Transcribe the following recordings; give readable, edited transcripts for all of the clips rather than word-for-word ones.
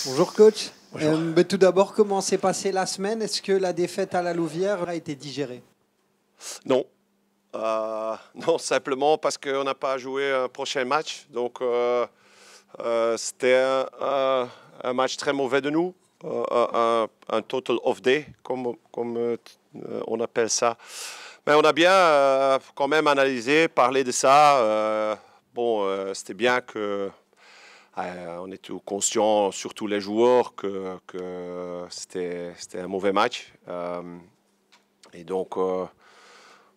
Bonjour coach. Bonjour. Tout d'abord, comment s'est passée la semaine? Est-ce que la défaite à la Louvière a été digérée? Non. Non, simplement parce qu'on n'a pas joué un prochain match. Donc, c'était un match très mauvais de nous. Un total off day, comme on appelle ça. Mais on a bien quand même analysé, parlé de ça. C'était bien que on est tout conscient, surtout les joueurs, que c'était un mauvais match. Et donc, on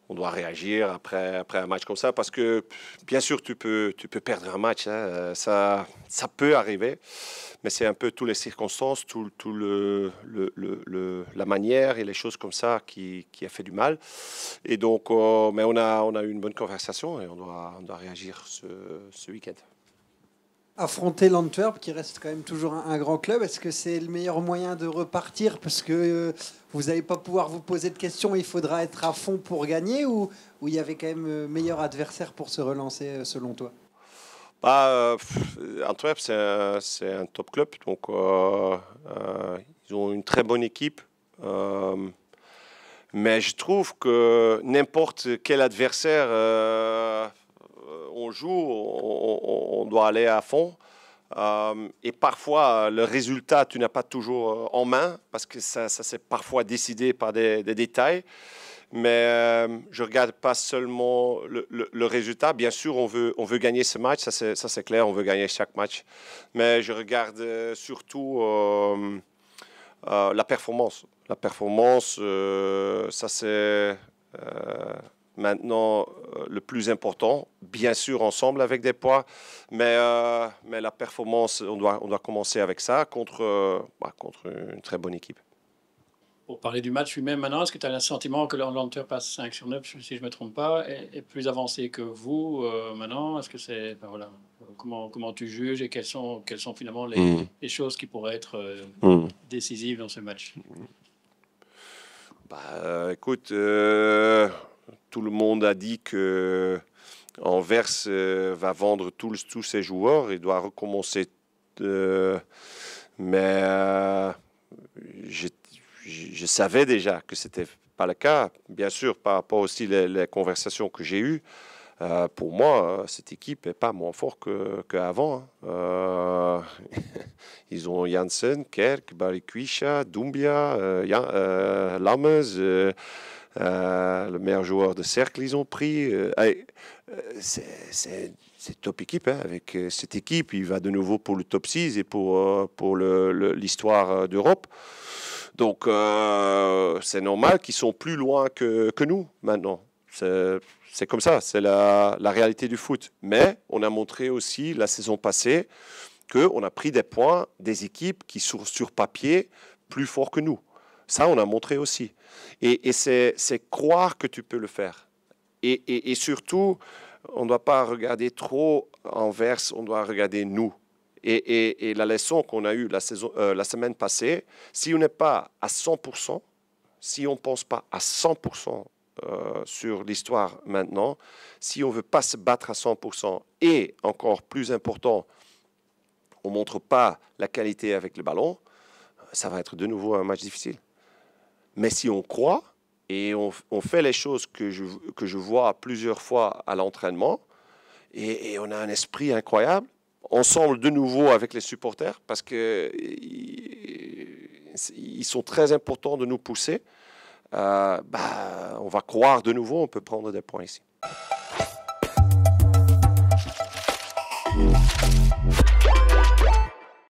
doit réagir après un match comme ça parce que, bien sûr, tu peux perdre un match. Hein, ça peut arriver, mais c'est un peu toutes les circonstances, la manière et les choses comme ça qui a fait du mal. Et donc, mais on a eu une bonne conversation et on doit réagir ce week-end. Affronter l'Antwerp, qui reste quand même toujours un grand club, est-ce que c'est le meilleur moyen de repartir parce que vous n'allez pas pouvoir vous poser de questions, il faudra être à fond pour gagner, ou il y avait quand même meilleur adversaire pour se relancer selon toi? Antwerp, c'est un top club, donc ils ont une très bonne équipe. Mais je trouve que n'importe quel adversaire on joue, on doit aller à fond. Et parfois, le résultat, tu n'as pas toujours en main, parce que ça c'est parfois décidé par des détails. Mais je ne regarde pas seulement le résultat. Bien sûr, on veut gagner ce match, ça c'est clair, on veut gagner chaque match. Mais je regarde surtout la performance. La performance, ça c'est maintenant le plus important. Bien sûr, ensemble avec des points, mais la performance, on doit commencer avec ça contre une très bonne équipe. Pour parler du match lui-même maintenant, est-ce que tu as le sentiment que l'Antwerp passe 5 sur 9, si je ne me trompe pas, est plus avancé que vous maintenant? Est-ce que c'est, voilà, comment tu juges et quelles sont finalement les choses qui pourraient être décisives dans ce match? Écoute, tout le monde a dit que Anvers va vendre tous ses joueurs. Il doit recommencer. Mais je savais déjà que ce n'était pas le cas. Bien sûr, par rapport aussi les conversations que j'ai eues, pour moi, cette équipe n'est pas moins forte qu'avant. Ils ont Janssen, Kerk, Balikwisha, Doumbia, Lammers, le meilleur joueur de cercle, ils ont pris. C'est top équipe. Hein. Avec cette équipe, il va de nouveau pour le top 6 et pour l'histoire d'Europe. Donc, c'est normal qu'ils sont plus loin que nous maintenant. C'est comme ça, c'est la réalité du foot. Mais on a montré aussi la saison passée qu'on a pris des points des équipes qui sont sur papier plus forts que nous. Ça, on a montré aussi. Et c'est croire que tu peux le faire. Et surtout, on ne doit pas regarder trop Anvers, on doit regarder nous. Et la leçon qu'on a eue la semaine passée, si on n'est pas à 100%, si on ne pense pas à 100% sur l'histoire maintenant, si on ne veut pas se battre à 100%, et encore plus important, on ne montre pas la qualité avec le ballon, ça va être de nouveau un match difficile. Mais si on croit et on fait les choses que je vois plusieurs fois à l'entraînement, et on a un esprit incroyable, ensemble de nouveau avec les supporters, parce qu'ils sont très importants de nous pousser, on va croire de nouveau, on peut prendre des points ici.